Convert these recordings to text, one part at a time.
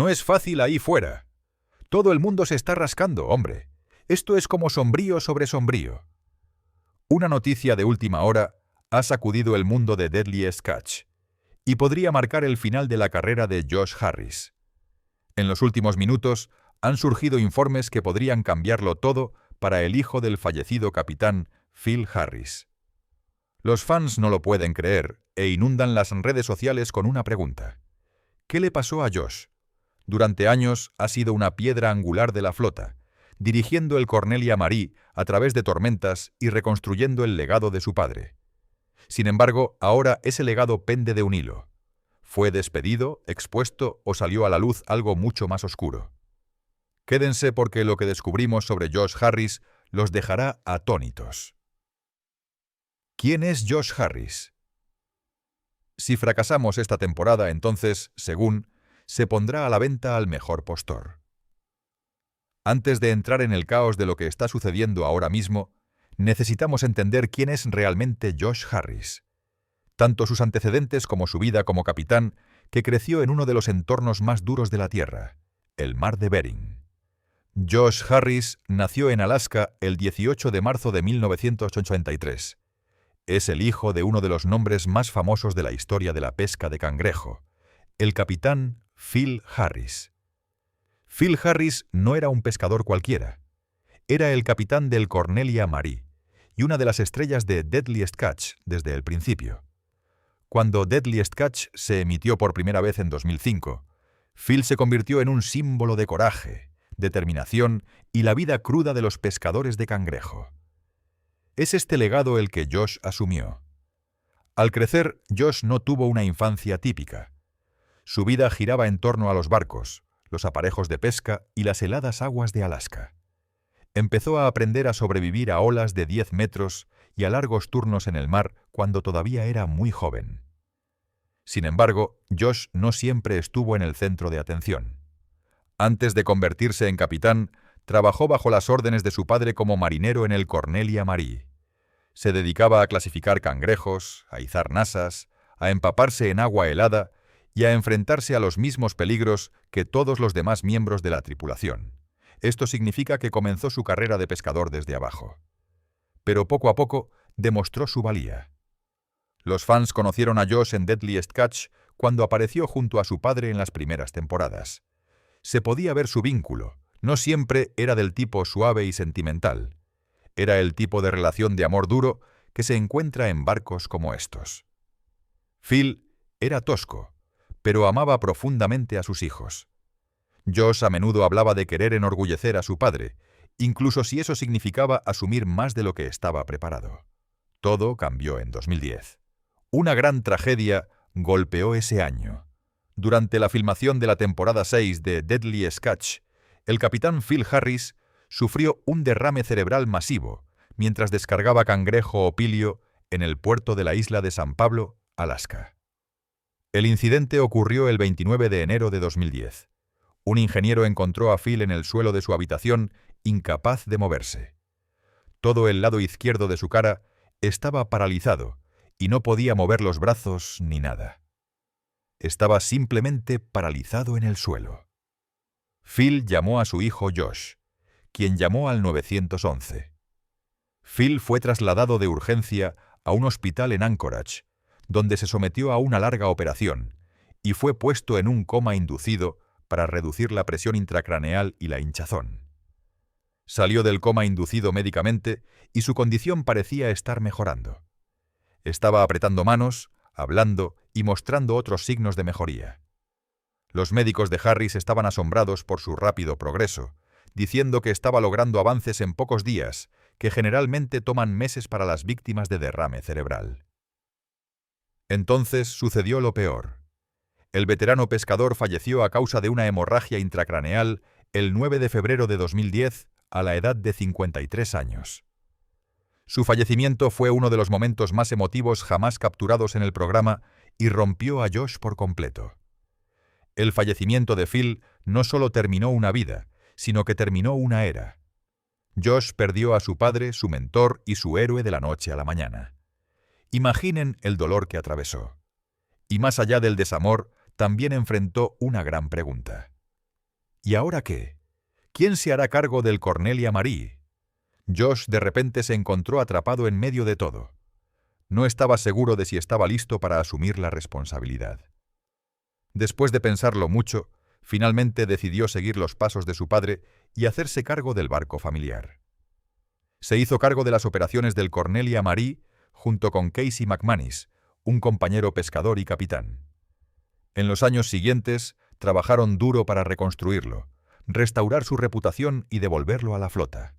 No es fácil ahí fuera. Todo el mundo se está rascando, hombre. Esto es como sombrío sobre sombrío. Una noticia de última hora ha sacudido el mundo de Deadliest Catch y podría marcar el final de la carrera de Josh Harris. En los últimos minutos han surgido informes que podrían cambiarlo todo para el hijo del fallecido capitán Phil Harris. Los fans no lo pueden creer e inundan las redes sociales con una pregunta. ¿Qué le pasó a Josh? Durante años ha sido una piedra angular de la flota, dirigiendo el Cornelia Marie a través de tormentas y reconstruyendo el legado de su padre. Sin embargo, ahora ese legado pende de un hilo. ¿Fue despedido, expuesto o salió a la luz algo mucho más oscuro? Quédense porque lo que descubrimos sobre Josh Harris los dejará atónitos. ¿Quién es Josh Harris? Si fracasamos esta temporada, entonces, según, se pondrá a la venta al mejor postor. Antes de entrar en el caos de lo que está sucediendo ahora mismo, necesitamos entender quién es realmente Josh Harris. Tanto sus antecedentes como su vida como capitán, que creció en uno de los entornos más duros de la Tierra, el mar de Bering. Josh Harris nació en Alaska el 18 de marzo de 1983. Es el hijo de uno de los nombres más famosos de la historia de la pesca de cangrejo, el capitán Phil Harris. Phil Harris no era un pescador cualquiera. Era el capitán del Cornelia Marie y una de las estrellas de Deadliest Catch desde el principio. Cuando Deadliest Catch se emitió por primera vez en 2005, Phil se convirtió en un símbolo de coraje, determinación y la vida cruda de los pescadores de cangrejo. Es este legado el que Josh asumió. Al crecer, Josh no tuvo una infancia típica. Su vida giraba en torno a los barcos, los aparejos de pesca y las heladas aguas de Alaska. Empezó a aprender a sobrevivir a olas de 10 metros y a largos turnos en el mar cuando todavía era muy joven. Sin embargo, Josh no siempre estuvo en el centro de atención. Antes de convertirse en capitán, trabajó bajo las órdenes de su padre como marinero en el Cornelia Marie. Se dedicaba a clasificar cangrejos, a izar nasas, a empaparse en agua helada y a enfrentarse a los mismos peligros que todos los demás miembros de la tripulación. Esto significa que comenzó su carrera de pescador desde abajo. Pero poco a poco demostró su valía. Los fans conocieron a Josh en Deadliest Catch cuando apareció junto a su padre en las primeras temporadas. Se podía ver su vínculo. No siempre era del tipo suave y sentimental. Era el tipo de relación de amor duro que se encuentra en barcos como estos. Phil era tosco, pero amaba profundamente a sus hijos. Josh a menudo hablaba de querer enorgullecer a su padre, incluso si eso significaba asumir más de lo que estaba preparado. Todo cambió en 2010. Una gran tragedia golpeó ese año. Durante la filmación de la temporada 6 de Deadliest Catch, el capitán Phil Harris sufrió un derrame cerebral masivo mientras descargaba cangrejo o pilio en el puerto de la isla de San Pablo, Alaska. El incidente ocurrió el 29 de enero de 2010. Un ingeniero encontró a Phil en el suelo de su habitación, incapaz de moverse. Todo el lado izquierdo de su cara estaba paralizado y no podía mover los brazos ni nada. Estaba simplemente paralizado en el suelo. Phil llamó a su hijo Josh, quien llamó al 911. Phil fue trasladado de urgencia a un hospital en Anchorage, donde se sometió a una larga operación y fue puesto en un coma inducido para reducir la presión intracraneal y la hinchazón. Salió del coma inducido médicamente y su condición parecía estar mejorando. Estaba apretando manos, hablando y mostrando otros signos de mejoría. Los médicos de Harris estaban asombrados por su rápido progreso, diciendo que estaba logrando avances en pocos días, que generalmente toman meses para las víctimas de derrame cerebral. Entonces sucedió lo peor. El veterano pescador falleció a causa de una hemorragia intracraneal el 9 de febrero de 2010 a la edad de 53 años. Su fallecimiento fue uno de los momentos más emotivos jamás capturados en el programa y rompió a Josh por completo. El fallecimiento de Phil no solo terminó una vida, sino que terminó una era. Josh perdió a su padre, su mentor y su héroe de la noche a la mañana. Imaginen el dolor que atravesó. Y más allá del desamor, también enfrentó una gran pregunta. ¿Y ahora qué? ¿Quién se hará cargo del Cornelia Marie? Josh de repente se encontró atrapado en medio de todo. No estaba seguro de si estaba listo para asumir la responsabilidad. Después de pensarlo mucho, finalmente decidió seguir los pasos de su padre y hacerse cargo del barco familiar. Se hizo cargo de las operaciones del Cornelia Marie junto con Casey McManus, un compañero pescador y capitán. En los años siguientes, trabajaron duro para reconstruirlo, restaurar su reputación y devolverlo a la flota.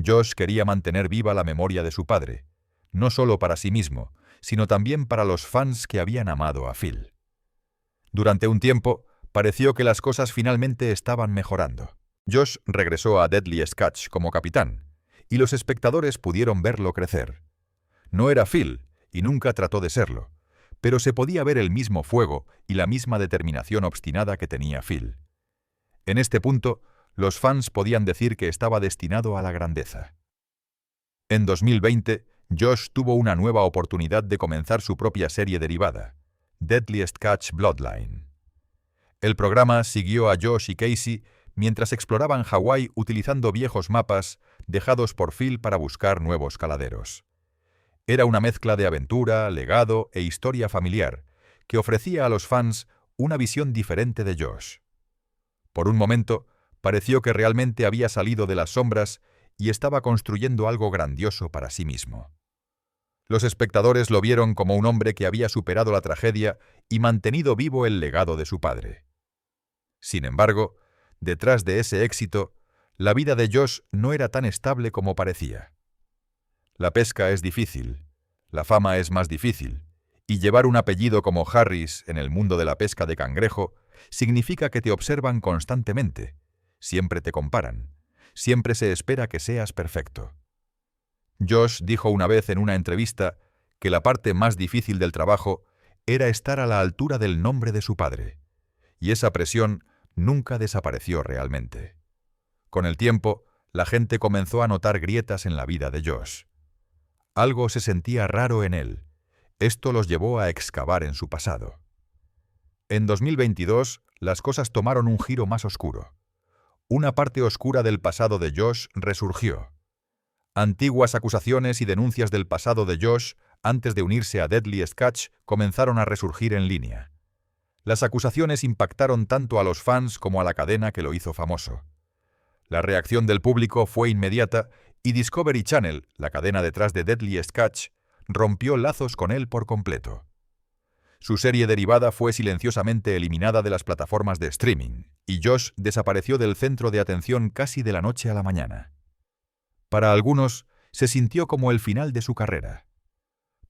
Josh quería mantener viva la memoria de su padre, no solo para sí mismo, sino también para los fans que habían amado a Phil. Durante un tiempo, pareció que las cosas finalmente estaban mejorando. Josh regresó a Deadliest Catch como capitán, y los espectadores pudieron verlo crecer. No era Phil, y nunca trató de serlo, pero se podía ver el mismo fuego y la misma determinación obstinada que tenía Phil. En este punto, los fans podían decir que estaba destinado a la grandeza. En 2020, Josh tuvo una nueva oportunidad de comenzar su propia serie derivada, Deadliest Catch Bloodline. El programa siguió a Josh y Casey mientras exploraban Hawái utilizando viejos mapas dejados por Phil para buscar nuevos caladeros. Era una mezcla de aventura, legado e historia familiar que ofrecía a los fans una visión diferente de Josh. Por un momento, pareció que realmente había salido de las sombras y estaba construyendo algo grandioso para sí mismo. Los espectadores lo vieron como un hombre que había superado la tragedia y mantenido vivo el legado de su padre. Sin embargo, detrás de ese éxito, la vida de Josh no era tan estable como parecía. La pesca es difícil, la fama es más difícil, y llevar un apellido como Harris en el mundo de la pesca de cangrejo significa que te observan constantemente, siempre te comparan, siempre se espera que seas perfecto. Josh dijo una vez en una entrevista que la parte más difícil del trabajo era estar a la altura del nombre de su padre, y esa presión nunca desapareció realmente. Con el tiempo, la gente comenzó a notar grietas en la vida de Josh. Algo se sentía raro en él. Esto los llevó a excavar en su pasado. En 2022, las cosas tomaron un giro más oscuro. Una parte oscura del pasado de Josh resurgió. Antiguas acusaciones y denuncias del pasado de Josh, antes de unirse a Deadliest Catch, comenzaron a resurgir en línea. Las acusaciones impactaron tanto a los fans como a la cadena que lo hizo famoso. La reacción del público fue inmediata y Discovery Channel, la cadena detrás de Deadliest Catch, rompió lazos con él por completo. Su serie derivada fue silenciosamente eliminada de las plataformas de streaming, y Josh desapareció del centro de atención casi de la noche a la mañana. Para algunos, se sintió como el final de su carrera.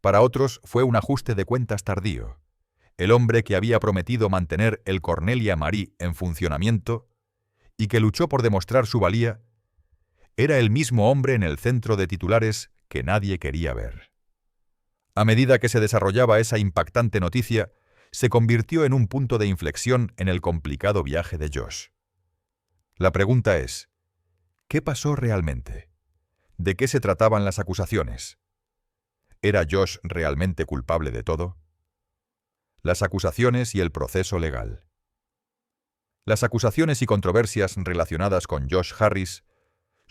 Para otros, fue un ajuste de cuentas tardío. El hombre que había prometido mantener el Cornelia Marie en funcionamiento y que luchó por demostrar su valía, era el mismo hombre en el centro de titulares que nadie quería ver. A medida que se desarrollaba esa impactante noticia, se convirtió en un punto de inflexión en el complicado viaje de Josh. La pregunta es, ¿qué pasó realmente? ¿De qué se trataban las acusaciones? ¿Era Josh realmente culpable de todo? Las acusaciones y el proceso legal. Las acusaciones y controversias relacionadas con Josh Harris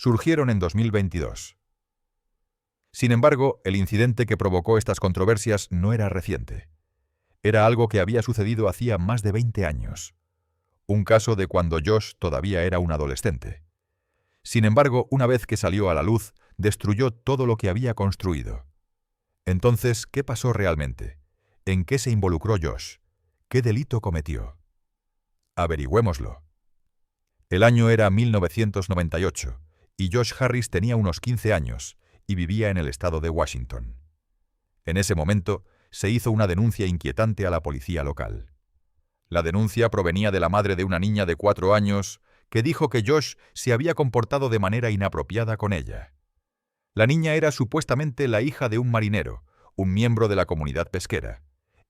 surgieron en 2022. Sin embargo, el incidente que provocó estas controversias no era reciente. Era algo que había sucedido hacía más de 20 años. Un caso de cuando Josh todavía era un adolescente. Sin embargo, una vez que salió a la luz, destruyó todo lo que había construido. Entonces, ¿qué pasó realmente? ¿En qué se involucró Josh? ¿Qué delito cometió? Averigüémoslo. El año era 1998, y Josh Harris tenía unos 15 años y vivía en el estado de Washington. En ese momento, se hizo una denuncia inquietante a la policía local. La denuncia provenía de la madre de una niña de 4 años que dijo que Josh se había comportado de manera inapropiada con ella. La niña era supuestamente la hija de un marinero, un miembro de la comunidad pesquera.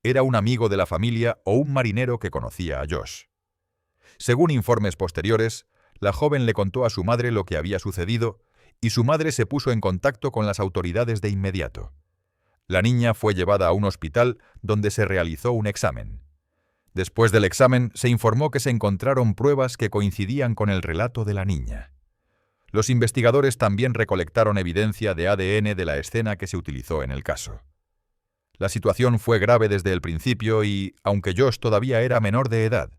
Era un amigo de la familia o un marinero que conocía a Josh. Según informes posteriores, la joven le contó a su madre lo que había sucedido y su madre se puso en contacto con las autoridades de inmediato. La niña fue llevada a un hospital donde se realizó un examen. Después del examen, se informó que se encontraron pruebas que coincidían con el relato de la niña. Los investigadores también recolectaron evidencia de ADN de la escena que se utilizó en el caso. La situación fue grave desde el principio y, aunque Josh todavía era menor de edad,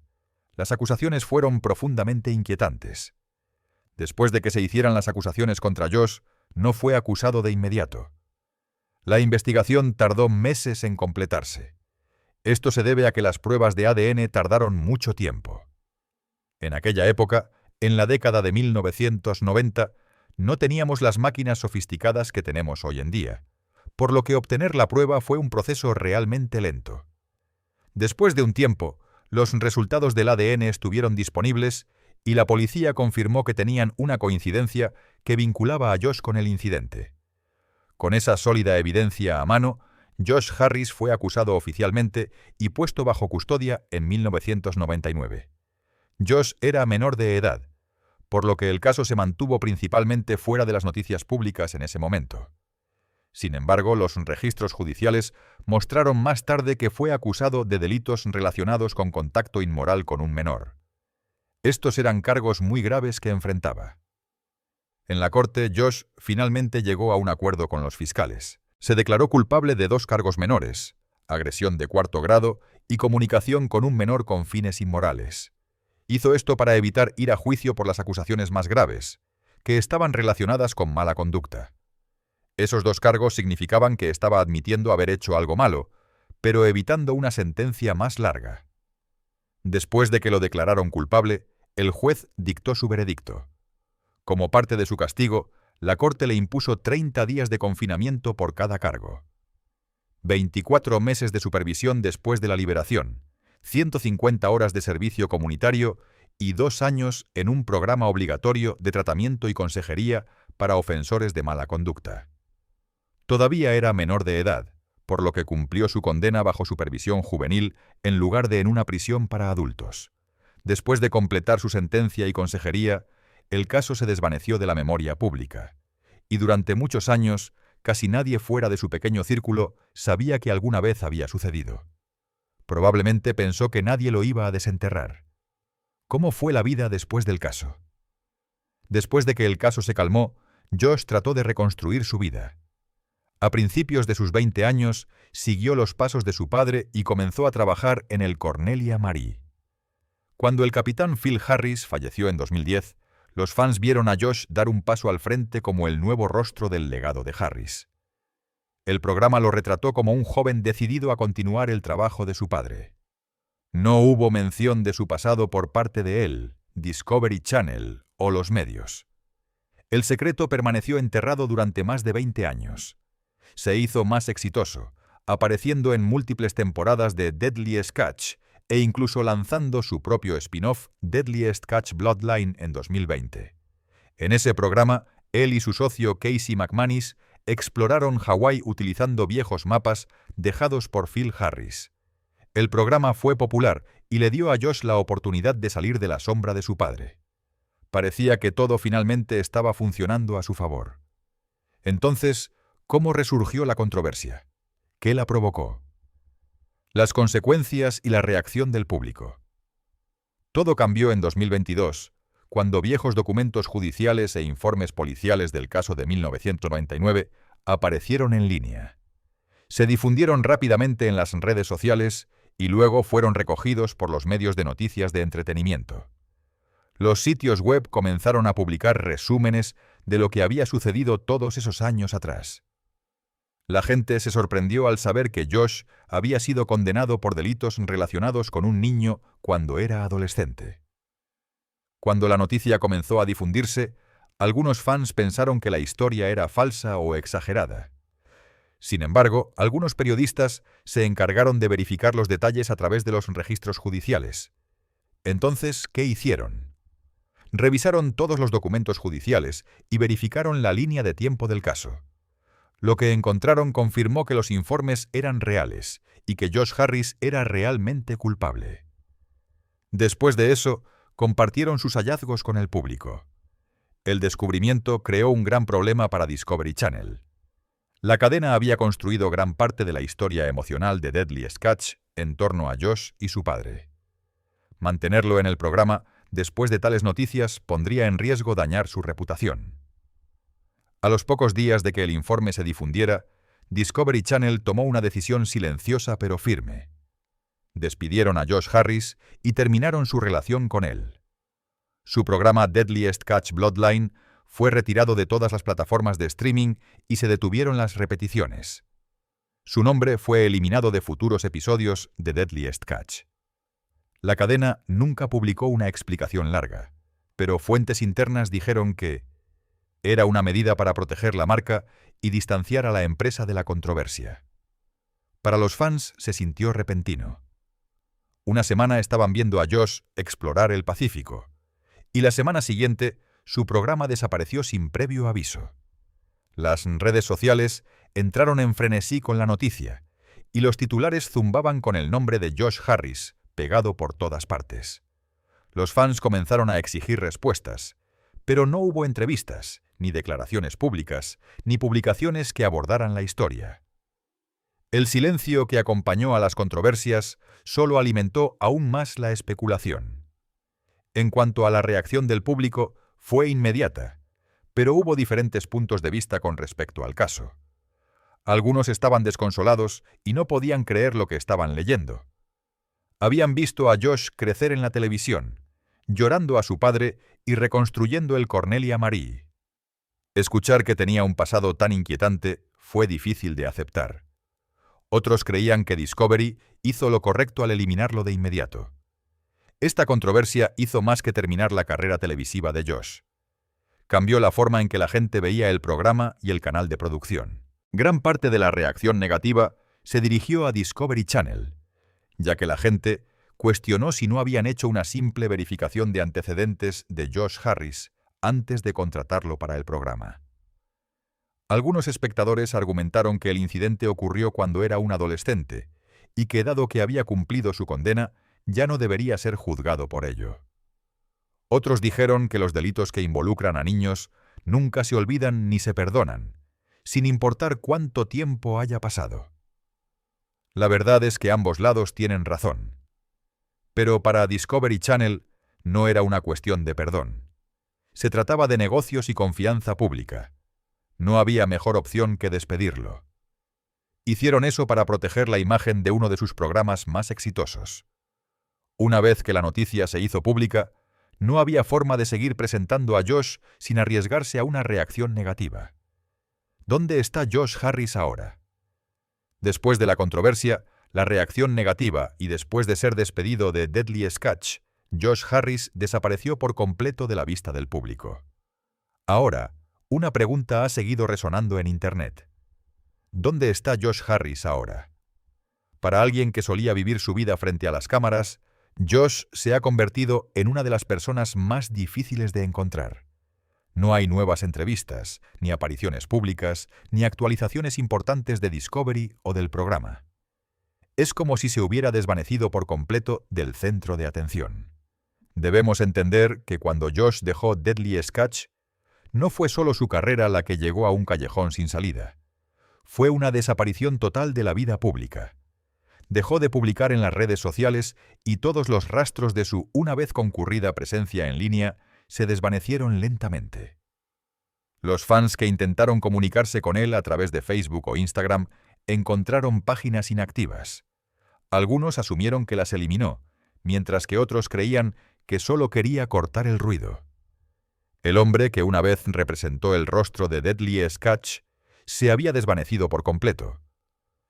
las acusaciones fueron profundamente inquietantes. Después de que se hicieran las acusaciones contra Josh, no fue acusado de inmediato. La investigación tardó meses en completarse. Esto se debe a que las pruebas de ADN tardaron mucho tiempo. En aquella época, en la década de 1990, no teníamos las máquinas sofisticadas que tenemos hoy en día, por lo que obtener la prueba fue un proceso realmente lento. Después de un tiempo, los resultados del ADN estuvieron disponibles y la policía confirmó que tenían una coincidencia que vinculaba a Josh con el incidente. Con esa sólida evidencia a mano, Josh Harris fue acusado oficialmente y puesto bajo custodia en 1999. Josh era menor de edad, por lo que el caso se mantuvo principalmente fuera de las noticias públicas en ese momento. Sin embargo, los registros judiciales mostraron más tarde que fue acusado de delitos relacionados con contacto inmoral con un menor. Estos eran cargos muy graves que enfrentaba. En la corte, Josh finalmente llegó a un acuerdo con los fiscales. Se declaró culpable de 2 cargos menores, agresión de 4º grado y comunicación con un menor con fines inmorales. Hizo esto para evitar ir a juicio por las acusaciones más graves, que estaban relacionadas con mala conducta. Esos 2 cargos significaban que estaba admitiendo haber hecho algo malo, pero evitando una sentencia más larga. Después de que lo declararon culpable, el juez dictó su veredicto. Como parte de su castigo, la corte le impuso 30 días de confinamiento por cada cargo. 24 meses de supervisión después de la liberación, 150 horas de servicio comunitario y 2 años en un programa obligatorio de tratamiento y consejería para ofensores de mala conducta. Todavía era menor de edad, por lo que cumplió su condena bajo supervisión juvenil en lugar de en una prisión para adultos. Después de completar su sentencia y consejería, el caso se desvaneció de la memoria pública, y durante muchos años casi nadie fuera de su pequeño círculo sabía que alguna vez había sucedido. Probablemente pensó que nadie lo iba a desenterrar. ¿Cómo fue la vida después del caso? Después de que el caso se calmó, Josh trató de reconstruir su vida. A principios de sus 20 años, siguió los pasos de su padre y comenzó a trabajar en el Cornelia Marie. Cuando el capitán Phil Harris falleció en 2010, los fans vieron a Josh dar un paso al frente como el nuevo rostro del legado de Harris. El programa lo retrató como un joven decidido a continuar el trabajo de su padre. No hubo mención de su pasado por parte de él, Discovery Channel o los medios. El secreto permaneció enterrado durante más de 20 años. Se hizo más exitoso, apareciendo en múltiples temporadas de Deadliest Catch e incluso lanzando su propio spin-off Deadliest Catch Bloodline en 2020. En ese programa, él y su socio Casey McManus exploraron Hawái utilizando viejos mapas dejados por Phil Harris. El programa fue popular y le dio a Josh la oportunidad de salir de la sombra de su padre. Parecía que todo finalmente estaba funcionando a su favor. Entonces, ¿cómo resurgió la controversia? ¿Qué la provocó? Las consecuencias y la reacción del público. Todo cambió en 2022, cuando viejos documentos judiciales e informes policiales del caso de 1999 aparecieron en línea. Se difundieron rápidamente en las redes sociales y luego fueron recogidos por los medios de noticias de entretenimiento. Los sitios web comenzaron a publicar resúmenes de lo que había sucedido todos esos años atrás. La gente se sorprendió al saber que Josh había sido condenado por delitos relacionados con un niño cuando era adolescente. Cuando la noticia comenzó a difundirse, algunos fans pensaron que la historia era falsa o exagerada. Sin embargo, algunos periodistas se encargaron de verificar los detalles a través de los registros judiciales. Entonces, ¿qué hicieron? Revisaron todos los documentos judiciales y verificaron la línea de tiempo del caso. Lo que encontraron confirmó que los informes eran reales y que Josh Harris era realmente culpable. Después de eso, compartieron sus hallazgos con el público. El descubrimiento creó un gran problema para Discovery Channel. La cadena había construido gran parte de la historia emocional de Deadliest Catch en torno a Josh y su padre. Mantenerlo en el programa después de tales noticias pondría en riesgo dañar su reputación. A los pocos días de que el informe se difundiera, Discovery Channel tomó una decisión silenciosa pero firme. Despidieron a Josh Harris y terminaron su relación con él. Su programa Deadliest Catch Bloodline fue retirado de todas las plataformas de streaming y se detuvieron las repeticiones. Su nombre fue eliminado de futuros episodios de Deadliest Catch. La cadena nunca publicó una explicación larga, pero fuentes internas dijeron que era una medida para proteger la marca y distanciar a la empresa de la controversia. Para los fans se sintió repentino. Una semana estaban viendo a Josh explorar el Pacífico, y la semana siguiente su programa desapareció sin previo aviso. Las redes sociales entraron en frenesí con la noticia, y los titulares zumbaban con el nombre de Josh Harris, pegado por todas partes. Los fans comenzaron a exigir respuestas, pero no hubo entrevistas, ni declaraciones públicas, ni publicaciones que abordaran la historia. El silencio que acompañó a las controversias solo alimentó aún más la especulación. En cuanto a la reacción del público, fue inmediata, pero hubo diferentes puntos de vista con respecto al caso. Algunos estaban desconsolados y no podían creer lo que estaban leyendo. Habían visto a Josh crecer en la televisión, llorando a su padre y reconstruyendo el Cornelia Marie. Escuchar que tenía un pasado tan inquietante fue difícil de aceptar. Otros creían que Discovery hizo lo correcto al eliminarlo de inmediato. Esta controversia hizo más que terminar la carrera televisiva de Josh. Cambió la forma en que la gente veía el programa y el canal de producción. Gran parte de la reacción negativa se dirigió a Discovery Channel, ya que la gente cuestionó si no habían hecho una simple verificación de antecedentes de Josh Harris antes de contratarlo para el programa. Algunos espectadores argumentaron que el incidente ocurrió cuando era un adolescente y que, dado que había cumplido su condena, ya no debería ser juzgado por ello. Otros dijeron que los delitos que involucran a niños nunca se olvidan ni se perdonan, sin importar cuánto tiempo haya pasado. La verdad es que ambos lados tienen razón. Pero para Discovery Channel no era una cuestión de perdón. Se trataba de negocios y confianza pública. No había mejor opción que despedirlo. Hicieron eso para proteger la imagen de uno de sus programas más exitosos. Una vez que la noticia se hizo pública, no había forma de seguir presentando a Josh sin arriesgarse a una reacción negativa. ¿Dónde está Josh Harris ahora? Después de la controversia, la reacción negativa y después de ser despedido de Deadliest Catch, Josh Harris desapareció por completo de la vista del público. Ahora, una pregunta ha seguido resonando en Internet. ¿Dónde está Josh Harris ahora? Para alguien que solía vivir su vida frente a las cámaras, Josh se ha convertido en una de las personas más difíciles de encontrar. No hay nuevas entrevistas, ni apariciones públicas, ni actualizaciones importantes de Discovery o del programa. Es como si se hubiera desvanecido por completo del centro de atención. Debemos entender que cuando Josh dejó Deadliest Catch, no fue solo su carrera la que llegó a un callejón sin salida. Fue una desaparición total de la vida pública. Dejó de publicar en las redes sociales y todos los rastros de su una vez concurrida presencia en línea se desvanecieron lentamente. Los fans que intentaron comunicarse con él a través de Facebook o Instagram encontraron páginas inactivas. Algunos asumieron que las eliminó, mientras que otros creían que solo quería cortar el ruido. El hombre que una vez representó el rostro de Deadliest Catch se había desvanecido por completo.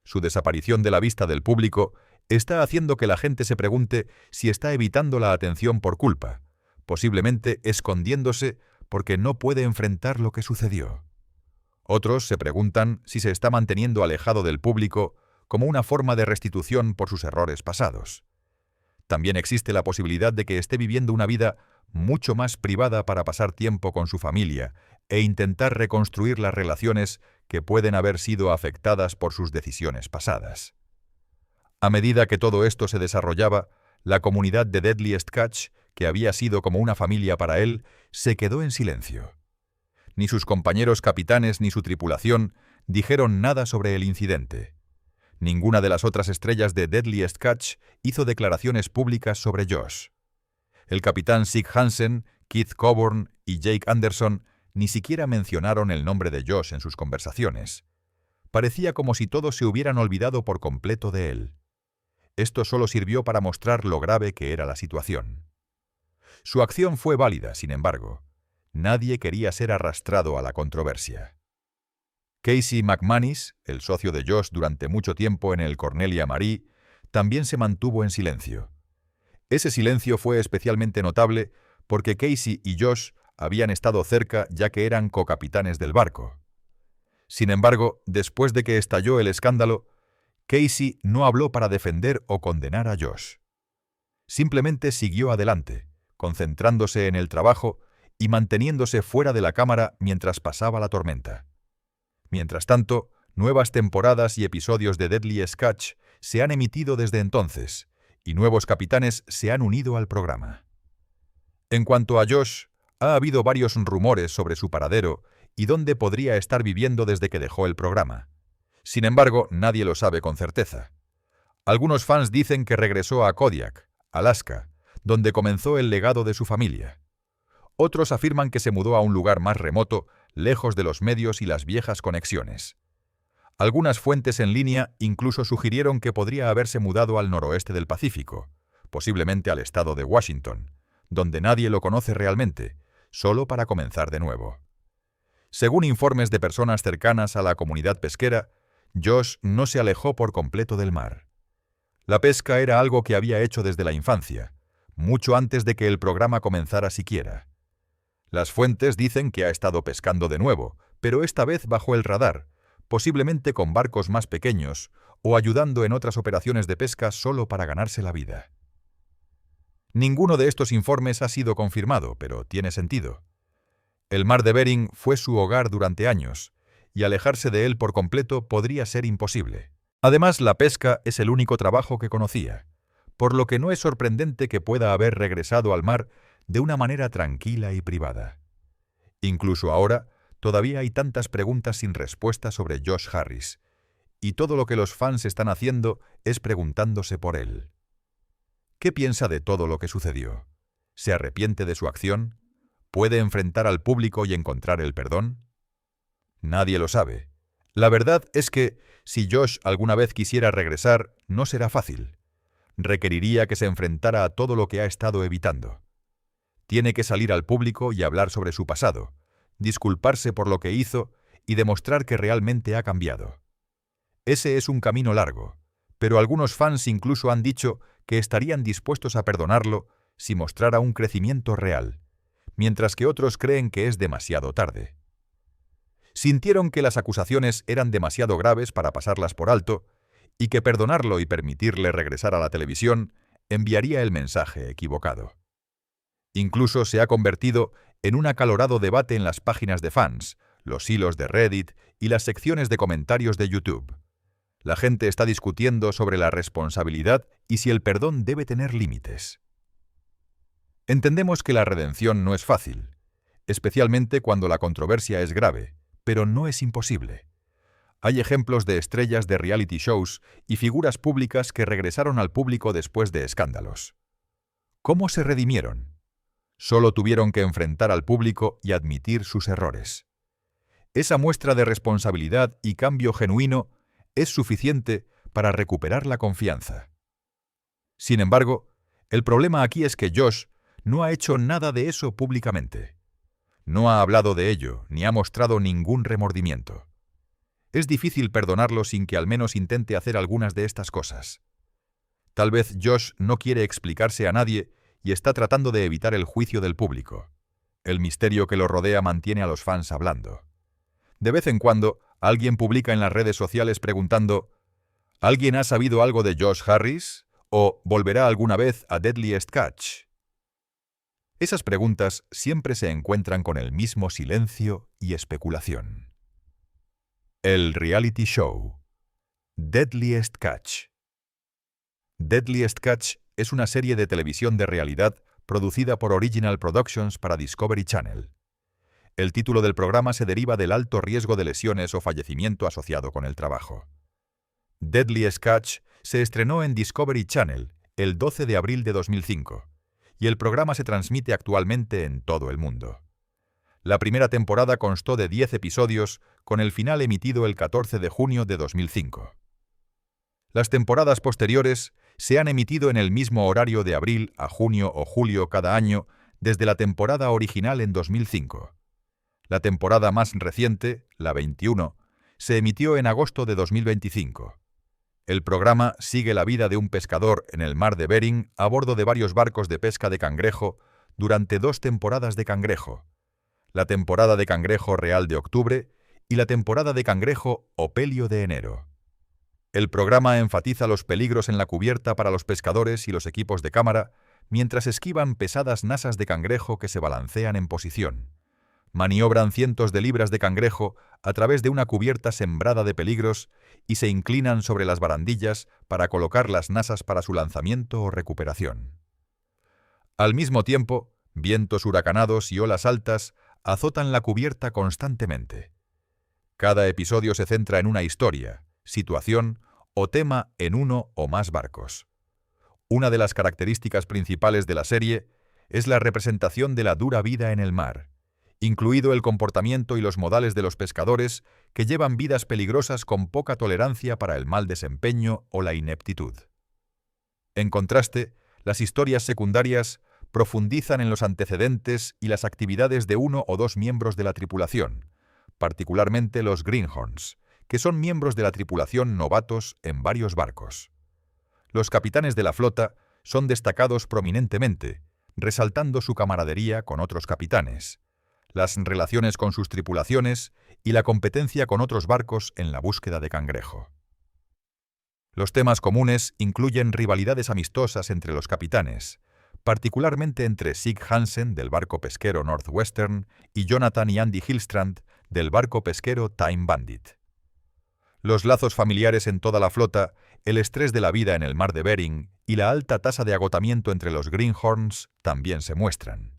Su desaparición de la vista del público está haciendo que la gente se pregunte si está evitando la atención por culpa, posiblemente escondiéndose porque no puede enfrentar lo que sucedió. Otros se preguntan si se está manteniendo alejado del público como una forma de restitución por sus errores pasados. También existe la posibilidad de que esté viviendo una vida mucho más privada para pasar tiempo con su familia e intentar reconstruir las relaciones que pueden haber sido afectadas por sus decisiones pasadas. A medida que todo esto se desarrollaba, la comunidad de Deadliest Catch, que había sido como una familia para él, se quedó en silencio. Ni sus compañeros capitanes ni su tripulación dijeron nada sobre el incidente. Ninguna de las otras estrellas de Deadliest Catch hizo declaraciones públicas sobre Josh. El capitán Sig Hansen, Keith Coburn y Jake Anderson ni siquiera mencionaron el nombre de Josh en sus conversaciones. Parecía como si todos se hubieran olvidado por completo de él. Esto solo sirvió para mostrar lo grave que era la situación. Su acción fue válida, sin embargo. Nadie quería ser arrastrado a la controversia. Casey McManus, el socio de Josh durante mucho tiempo en el Cornelia Marie, también se mantuvo en silencio. Ese silencio fue especialmente notable porque Casey y Josh habían estado cerca ya que eran cocapitanes del barco. Sin embargo, después de que estalló el escándalo, Casey no habló para defender o condenar a Josh. Simplemente siguió adelante, concentrándose en el trabajo y manteniéndose fuera de la cámara mientras pasaba la tormenta. Mientras tanto, nuevas temporadas y episodios de Deadliest Catch se han emitido desde entonces, y nuevos capitanes se han unido al programa. En cuanto a Josh, ha habido varios rumores sobre su paradero y dónde podría estar viviendo desde que dejó el programa. Sin embargo, nadie lo sabe con certeza. Algunos fans dicen que regresó a Kodiak, Alaska, donde comenzó el legado de su familia. Otros afirman que se mudó a un lugar más remoto, lejos de los medios y las viejas conexiones. Algunas fuentes en línea incluso sugirieron que podría haberse mudado al noroeste del Pacífico, posiblemente al estado de Washington, donde nadie lo conoce realmente, solo para comenzar de nuevo. Según informes de personas cercanas a la comunidad pesquera, Josh no se alejó por completo del mar. La pesca era algo que había hecho desde la infancia, mucho antes de que el programa comenzara siquiera. Las fuentes dicen que ha estado pescando de nuevo, pero esta vez bajo el radar, posiblemente con barcos más pequeños o ayudando en otras operaciones de pesca solo para ganarse la vida. Ninguno de estos informes ha sido confirmado, pero tiene sentido. El mar de Bering fue su hogar durante años, y alejarse de él por completo podría ser imposible. Además, la pesca es el único trabajo que conocía, por lo que no es sorprendente que pueda haber regresado al mar de una manera tranquila y privada. Incluso ahora, todavía hay tantas preguntas sin respuesta sobre Josh Harris, y todo lo que los fans están haciendo es preguntándose por él. ¿Qué piensa de todo lo que sucedió? ¿Se arrepiente de su acción? ¿Puede enfrentar al público y encontrar el perdón? Nadie lo sabe. La verdad es que, si Josh alguna vez quisiera regresar, no será fácil. Requeriría que se enfrentara a todo lo que ha estado evitando. Tiene que salir al público y hablar sobre su pasado, disculparse por lo que hizo y demostrar que realmente ha cambiado. Ese es un camino largo, pero algunos fans incluso han dicho que estarían dispuestos a perdonarlo si mostrara un crecimiento real, mientras que otros creen que es demasiado tarde. Sintieron que las acusaciones eran demasiado graves para pasarlas por alto y que perdonarlo y permitirle regresar a la televisión enviaría el mensaje equivocado. Incluso se ha convertido en un acalorado debate en las páginas de fans, los hilos de Reddit y las secciones de comentarios de YouTube. La gente está discutiendo sobre la responsabilidad y si el perdón debe tener límites. Entendemos que la redención no es fácil, especialmente cuando la controversia es grave, pero no es imposible. Hay ejemplos de estrellas de reality shows y figuras públicas que regresaron al público después de escándalos. ¿Cómo se redimieron? Solo tuvieron que enfrentar al público y admitir sus errores. Esa muestra de responsabilidad y cambio genuino es suficiente para recuperar la confianza. Sin embargo, el problema aquí es que Josh no ha hecho nada de eso públicamente. No ha hablado de ello, ni ha mostrado ningún remordimiento. Es difícil perdonarlo sin que al menos intente hacer algunas de estas cosas. Tal vez Josh no quiere explicarse a nadie y está tratando de evitar el juicio del público. El misterio que lo rodea mantiene a los fans hablando. De vez en cuando, alguien publica en las redes sociales preguntando ¿alguien ha sabido algo de Josh Harris? ¿O volverá alguna vez a Deadliest Catch? Esas preguntas siempre se encuentran con el mismo silencio y especulación. El reality show Deadliest Catch. Deadliest Catch es una serie de televisión de realidad producida por Original Productions para Discovery Channel. El título del programa se deriva del alto riesgo de lesiones o fallecimiento asociado con el trabajo. Deadliest Catch se estrenó en Discovery Channel el 12 de abril de 2005 y el programa se transmite actualmente en todo el mundo. La primera temporada constó de 10 episodios, con el final emitido el 14 de junio de 2005. Las temporadas posteriores se han emitido en el mismo horario de abril a junio o julio cada año desde la temporada original en 2005. La temporada más reciente, la 21, se emitió en agosto de 2025. El programa sigue la vida de un pescador en el mar de Bering a bordo de varios barcos de pesca de cangrejo durante 2 temporadas de cangrejo: la temporada de cangrejo real de octubre y la temporada de cangrejo opelio de enero. El programa enfatiza los peligros en la cubierta para los pescadores y los equipos de cámara mientras esquivan pesadas nasas de cangrejo que se balancean en posición. Maniobran cientos de libras de cangrejo a través de una cubierta sembrada de peligros y se inclinan sobre las barandillas para colocar las nasas para su lanzamiento o recuperación. Al mismo tiempo, vientos huracanados y olas altas azotan la cubierta constantemente. Cada episodio se centra en una historia, situación o tema en uno o más barcos. Una de las características principales de la serie es la representación de la dura vida en el mar, incluido el comportamiento y los modales de los pescadores que llevan vidas peligrosas con poca tolerancia para el mal desempeño o la ineptitud. En contraste, las historias secundarias profundizan en los antecedentes y las actividades de uno o dos miembros de la tripulación, particularmente los greenhorns, que son miembros de la tripulación novatos en varios barcos. Los capitanes de la flota son destacados prominentemente, resaltando su camaradería con otros capitanes, las relaciones con sus tripulaciones y la competencia con otros barcos en la búsqueda de cangrejo. Los temas comunes incluyen rivalidades amistosas entre los capitanes, particularmente entre Sig Hansen del barco pesquero Northwestern y Jonathan y Andy Hillstrand del barco pesquero Time Bandit. Los lazos familiares en toda la flota, el estrés de la vida en el mar de Bering y la alta tasa de agotamiento entre los greenhorns también se muestran.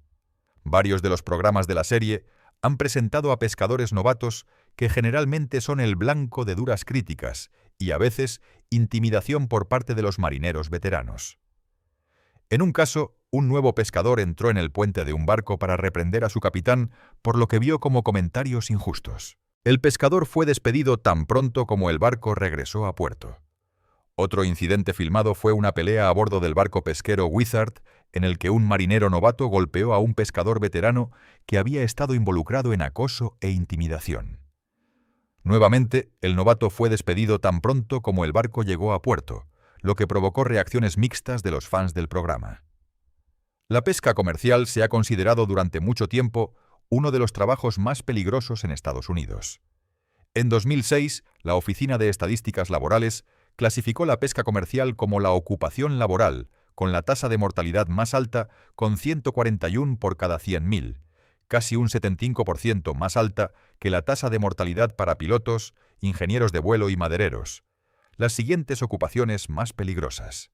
Varios de los programas de la serie han presentado a pescadores novatos que generalmente son el blanco de duras críticas y a veces intimidación por parte de los marineros veteranos. En un caso, un nuevo pescador entró en el puente de un barco para reprender a su capitán por lo que vio como comentarios injustos. El pescador fue despedido tan pronto como el barco regresó a puerto. Otro incidente filmado fue una pelea a bordo del barco pesquero Wizard, en el que un marinero novato golpeó a un pescador veterano que había estado involucrado en acoso e intimidación. Nuevamente, el novato fue despedido tan pronto como el barco llegó a puerto, lo que provocó reacciones mixtas de los fans del programa. La pesca comercial se ha considerado durante mucho tiempo uno de los trabajos más peligrosos en Estados Unidos. En 2006, la Oficina de Estadísticas Laborales clasificó la pesca comercial como la ocupación laboral, con la tasa de mortalidad más alta, con 141 por cada 100.000, casi un 75% más alta que la tasa de mortalidad para pilotos, ingenieros de vuelo y madereros, las siguientes ocupaciones más peligrosas.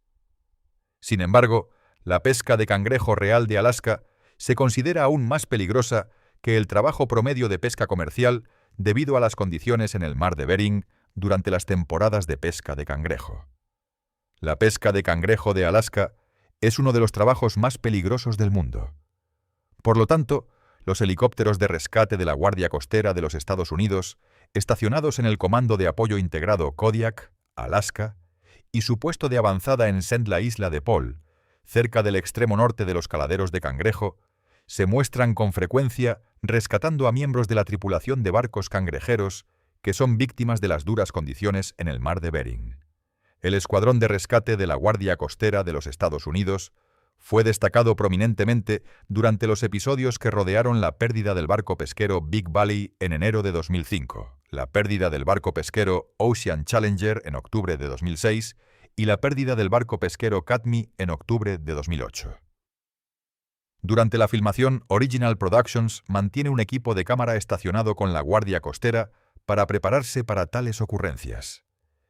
Sin embargo, la pesca de cangrejo real de Alaska se considera aún más peligrosa que el trabajo promedio de pesca comercial debido a las condiciones en el mar de Bering durante las temporadas de pesca de cangrejo. La pesca de cangrejo de Alaska es uno de los trabajos más peligrosos del mundo. Por lo tanto, los helicópteros de rescate de la Guardia Costera de los Estados Unidos, estacionados en el Comando de Apoyo Integrado Kodiak, Alaska, y su puesto de avanzada en St. la Isla de Paul, cerca del extremo norte de los caladeros de cangrejo, se muestran con frecuencia rescatando a miembros de la tripulación de barcos cangrejeros que son víctimas de las duras condiciones en el mar de Bering. El Escuadrón de Rescate de la Guardia Costera de los Estados Unidos fue destacado prominentemente durante los episodios que rodearon la pérdida del barco pesquero Big Valley en enero de 2005, la pérdida del barco pesquero Ocean Challenger en octubre de 2006 y la pérdida del barco pesquero Katmai en octubre de 2008. Durante la filmación, Original Productions mantiene un equipo de cámara estacionado con la Guardia Costera para prepararse para tales ocurrencias.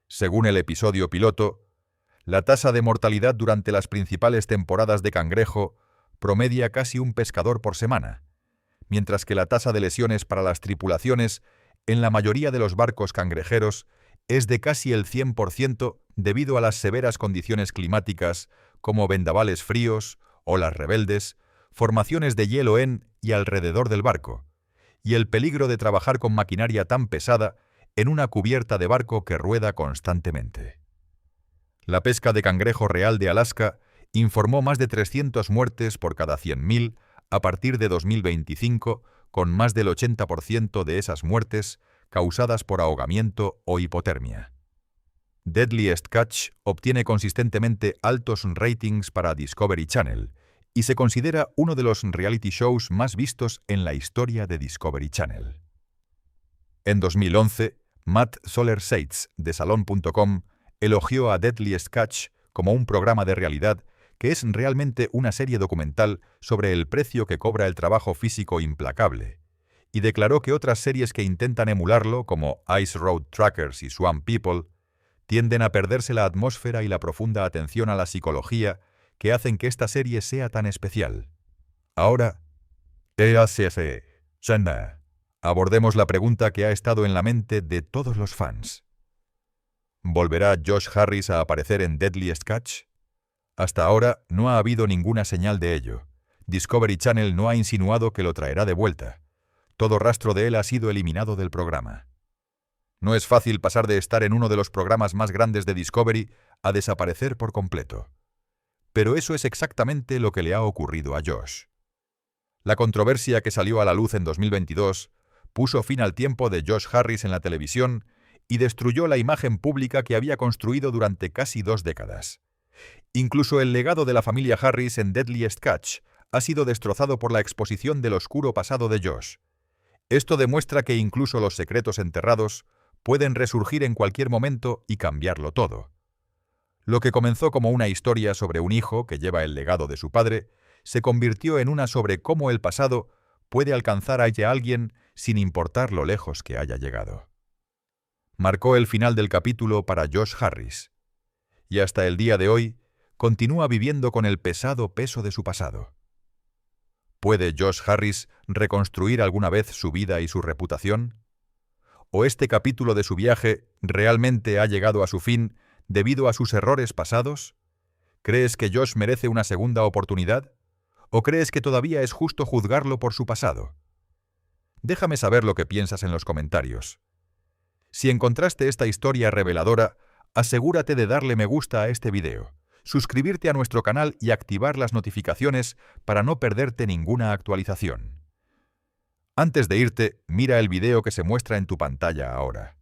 Según el episodio piloto, la tasa de mortalidad durante las principales temporadas de cangrejo promedia casi un pescador por semana, mientras que la tasa de lesiones para las tripulaciones en la mayoría de los barcos cangrejeros es de casi el 100% debido a las severas condiciones climáticas como vendavales fríos, olas rebeldes, formaciones de hielo en y alrededor del barco, y el peligro de trabajar con maquinaria tan pesada en una cubierta de barco que rueda constantemente. La pesca de cangrejo real de Alaska informó más de 300 muertes por cada 100.000 a partir de 2025, con más del 80% de esas muertes causadas por ahogamiento o hipotermia. Deadliest Catch obtiene consistentemente altos ratings para Discovery Channel y se considera uno de los reality shows más vistos en la historia de Discovery Channel. En 2011, Matt Soler-Seitz, de Salon.com, elogió a Deadliest Catch como un programa de realidad que es realmente una serie documental sobre el precio que cobra el trabajo físico implacable, y declaró que otras series que intentan emularlo, como Ice Road Trackers y Swamp People, tienden a perderse la atmósfera y la profunda atención a la psicología que hacen que esta serie sea tan especial. Ahora, abordemos la pregunta que ha estado en la mente de todos los fans. ¿Volverá Josh Harris a aparecer en Deadliest Catch? Hasta ahora no ha habido ninguna señal de ello. Discovery Channel no ha insinuado que lo traerá de vuelta. Todo rastro de él ha sido eliminado del programa. No es fácil pasar de estar en uno de los programas más grandes de Discovery a desaparecer por completo. Pero eso es exactamente lo que le ha ocurrido a Josh. La controversia que salió a la luz en 2022 puso fin al tiempo de Josh Harris en la televisión y destruyó la imagen pública que había construido durante casi 2 décadas. Incluso el legado de la familia Harris en Deadliest Catch ha sido destrozado por la exposición del oscuro pasado de Josh. Esto demuestra que incluso los secretos enterrados pueden resurgir en cualquier momento y cambiarlo todo. Lo que comenzó como una historia sobre un hijo que lleva el legado de su padre, se convirtió en una sobre cómo el pasado puede alcanzar a alguien sin importar lo lejos que haya llegado. Marcó el final del capítulo para Josh Harris, y hasta el día de hoy continúa viviendo con el pesado peso de su pasado. ¿Puede Josh Harris reconstruir alguna vez su vida y su reputación? ¿O este capítulo de su viaje realmente ha llegado a su fin debido a sus errores pasados? ¿Crees que Josh merece una segunda oportunidad? ¿O crees que todavía es justo juzgarlo por su pasado? Déjame saber lo que piensas en los comentarios. Si encontraste esta historia reveladora, asegúrate de darle me gusta a este video, suscribirte a nuestro canal y activar las notificaciones para no perderte ninguna actualización. Antes de irte, mira el video que se muestra en tu pantalla ahora.